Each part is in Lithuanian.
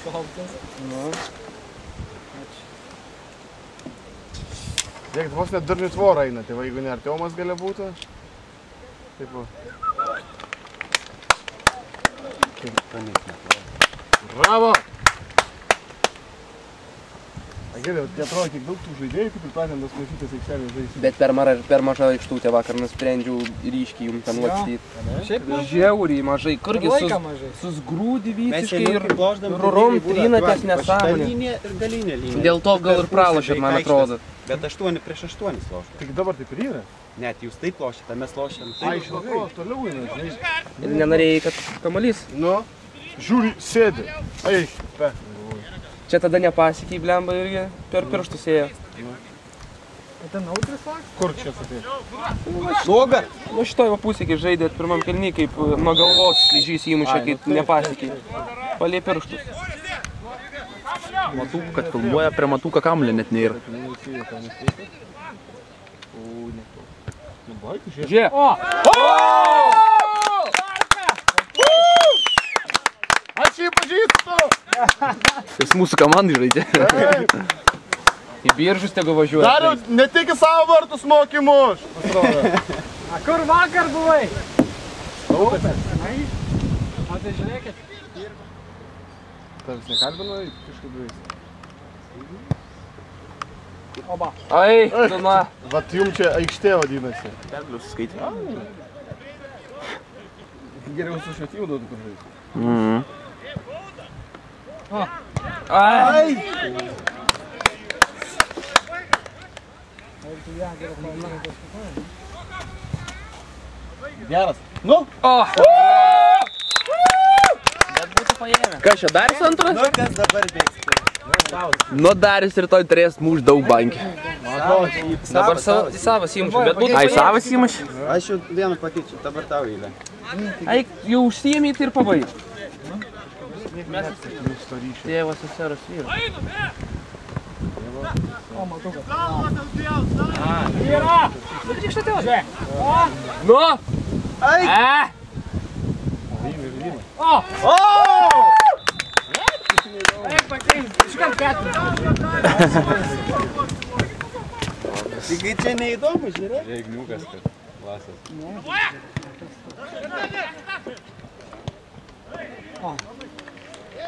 Šaltas. Nu. Žiūrėk, vos net durnių tvorą eina, tai va, jeigu ne Artiomas gali būtų. Taip va. Bravo! Gerai, tie atrodo, kiek daug tų žaidėjų, kaip ir pratintas mažytas aikštelės žaisti. Bet per mažą aikštutę vakar nusprendžiau ryškiai jums ten lakstyti. Šiaip mažai. Žiauriai mažai. Kurgi susgrūdi visiškai ir rurom trinatės nesąmonė. Linija ir galinė linija. Dėl to gal ir pralošėt, man atrodo. Bet 8 prieš 8 lošėt. Tik dabar taip ir yra. Net jūs taip lošėt, mes lošėm. Ai, iš atrodo, toliau eina, žinai. Ir nenorėjai, kad kamuolys. Nu, žiūri, sėdi. Eik, pe. Čia tada nepasikiai, blemba, irgi per pirštus ėjo. O ten audris laks? Kur čia sakai? Nuoga? Nu šitoj va pusė, kaip žaidėt pirmam kelny, kaip nuo galvos slyžys įmušė, kaip nepasikiai. Palė pirštus. Matau, kad filmuoja prie matuką kamuolį net nėra. Žiūrėk. Aš jį pažįstu! Jis mūsų komandai žaidė. Į Biržus tegu važiuoja. Dariau, ne tik į savo vartus mokymus! A kur vakar buvai? Upės. O tai žiūrėkit. Tavęs nekalbino kažkaip veisi? Oba. Ai, tu na. Vat jums čia aikštė vadinasi. Perblius skaitė. Geriau su švietimu duodu kur žaisti. Ai! Geras. Nu? Bet būtų paėmę. Kas čia, Darius antras? Nu, kas dabar bėgs? Nu, Darius rytoj turės muš daug bankį. Dabar savas įmušiu, bet būtų Ai, paėmę. savas įmuš? Aš jau vieną pakeičiu, dabar tau eilė. Ai, jau užsiėmė tai ir pabaig. Tėvas seseros vyras. O, matau, kad. Yra! Nu, tik štai tėvas. Žiūrėk. Nu! Ai! O! Eik, pakeis. Iškart keturis. Taigi čia neįdomu, žiūrėk. Reigniukas, kad klasas.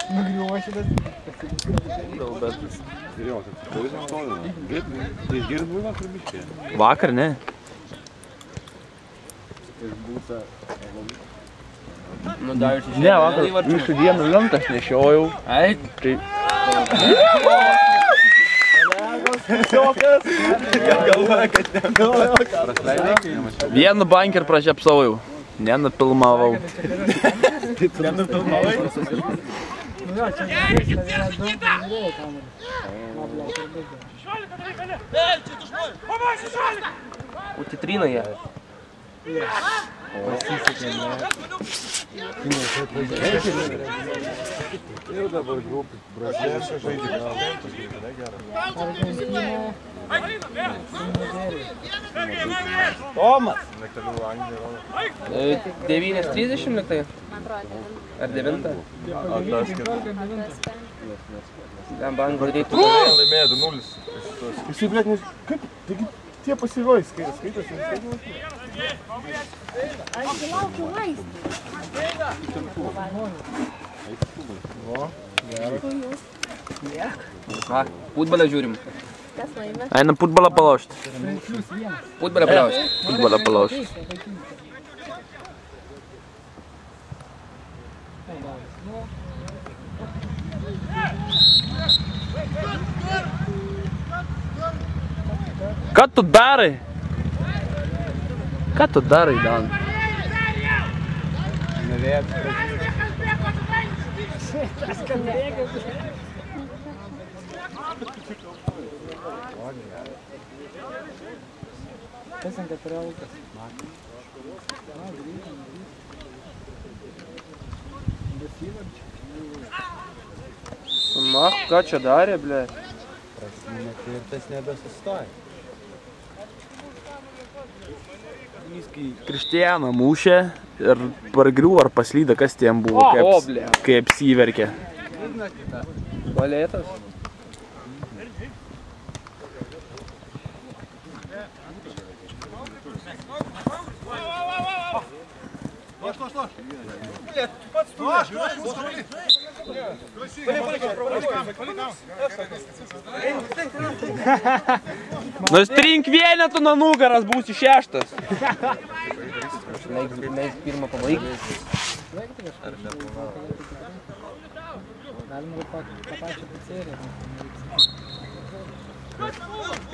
Nugriuvo šitas. Vakar, ne? Nu, Darius išėjo. Ne, vakar jūsų dieną lentas nešiojau. Ai, Tai Galvoja, kad negalvoja. vienu bankį ir pražiapsavau. Nenupilmavau. Nenupilmavai? Nu jo, čia yra daug žiūrėjau kamerį. utitrina jie. Ir dabar grupė. Brazėlė žaidė Tomas. 9:30 liktai? Ar 9? Ten banko reiktų. Laimėjo 2-0. Jisai, blėt, nes... Kaip? Taigi tie pasyvioj skaitosi. Aš laukiu vaistų. O, gerai. Va, futbolą žiūrim. Kas laimė? Einam futbolą palaužti. Futbolą palaužti. Futbolą palaužti. Ką tu darai? Ką tu darai, Dan? Kas ant 14? Na, ką čia darė, ble? Ir tas nebesustoja. Krištianą mušė ir pargriuvo ar paslydo, kas tiem buvo, O, ble. kai apsiverkė. Tualetas. Nu strink vienetų nuo nugaras, būsi šeštas. Leik pirmą pabaigti. Galima tą pačią pizzeriją.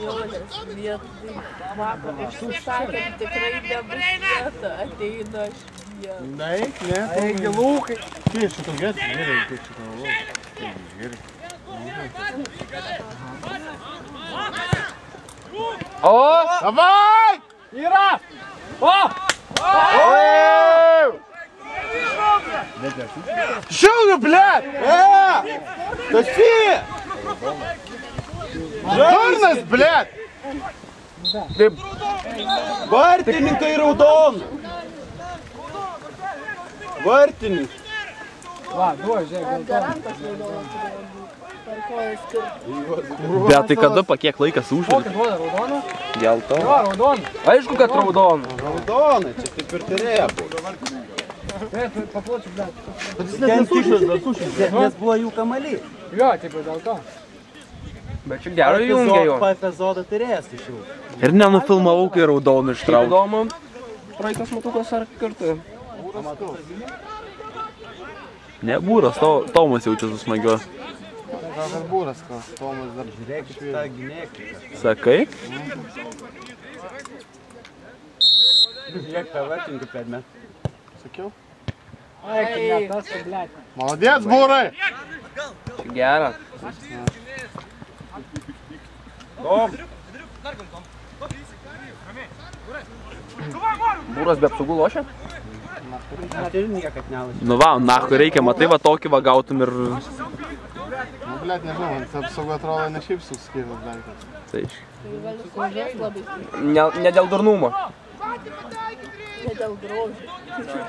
Jonas, vietoj vakar išsisakė, tikrai nebus vieta, ateina aš vien. Neik, ne. Eigi lūkai. Kiek šito gėti? Gerai, kiek šito lūkai. Gerai. O! Davai! Yra! O! Šiaudų, blėt! Taši! Žarnas, blėt! Vartininkai raudonų. Vartininkai. Va, duoj, žiūrėk, gal to. Garantas raudonas turėjo būti. Per kojas skirti. Bet tai kada pa kiek laikas užžvelgi? Kokia duoda raudona? Gelto. Jo, raudona. Aišku, kad raudonų. Raudonai, čia taip ir turėjo būti. Papločiu, blėt. Ten nes buvo jų kamalį. Jo, taip dėl to. Bet čia gero jungia jo. Epizodą turėjęs iš jų. Ir nenufilmavau, kai raudonų Kaip ištraukė. įdomu, praeitas matukas ar kartu? Ne, būras, Tomas jaučia susmagiu. Gal dar būras, kas Tomas dar Žiūrėkit tą gynėką. Sakai? Žiūrėk tą vartininkų pedmę. sakiau. Eik, ne tas, blėt. Молодец, būrai! Čia gera. Būras be apsaugų lošia? Aš ir niekad nelašiu. Nu va, nahui reikia, matai, va tokį va gautum ir... Nu, blėt, nežinau, man ta apsauga atrodo ne šiaip suskirtas dalykas. Tai Tai gali sužės labai stipriai. Ne dėl durnumo. Ne dėl grožio.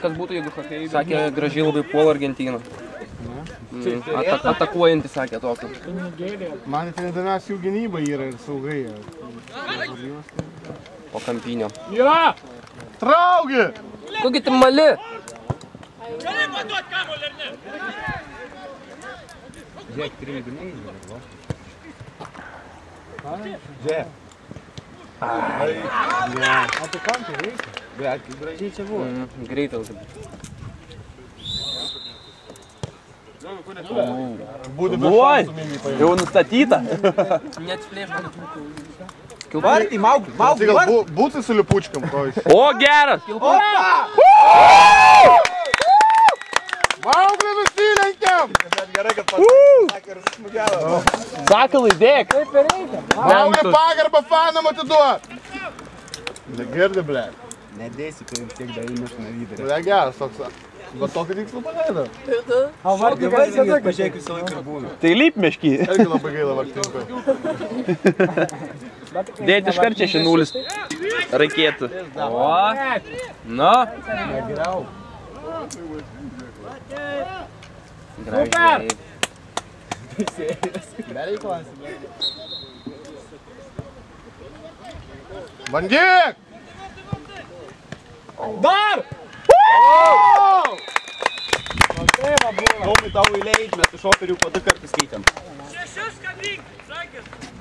Kas būtų, jeigu Hakei sakė, gražiai labai puola Argentiną. Atakuojantį sakė tokį. Man tai įdomiausia jų gynyba yra ir saugai. Po kampinio. Yra! Traugi! Kokie tai mali? Žiūrėk, trim gynėjai žiūrėk, va. Žiūrėk. O tu kam tai reikia? Bet gražiai čia buvo. Greitas. Būtų Oi, jau nustatyta. Neatsiplėšk. Vartai, mauk, Tai gal būtų su lipučkam, ko iš. O, geras! Mauglį nusilenkiam! Gerai, kad pasakė ir smūgiavo. Sakalai, dėk! Taip ir reikia. Mauglį pagarbą fanam atiduot! Negirdi, blė. Nedėsi, kai jums tiek dar įmuš navydarį. Blė geras toks. Va tokį tikslų paleido. O vartikas visada Pažiūrėk, visą laiką būna. Tai lyp mešky. Irgi labai gaila vartininko. Dėti iš karčia 6-0 reikėtų. O. Na. Gražiai. Bandyk! Dar! Tomai tau įleidž, mes su šoperiu po 2 kartus keitėm.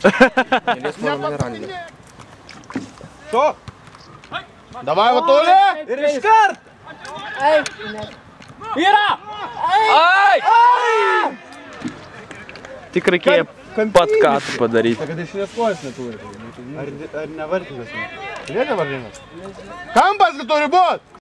Mėlės mano mineralė. To! Davai, va toli! Ir iškart! Eik, ne. Yra! Ai! Tik reikėjo pat ką padaryti. Kad iš kojas neturi. Ar ne vartininkas? Lieka vartininkas. Kampas, kad turi būt!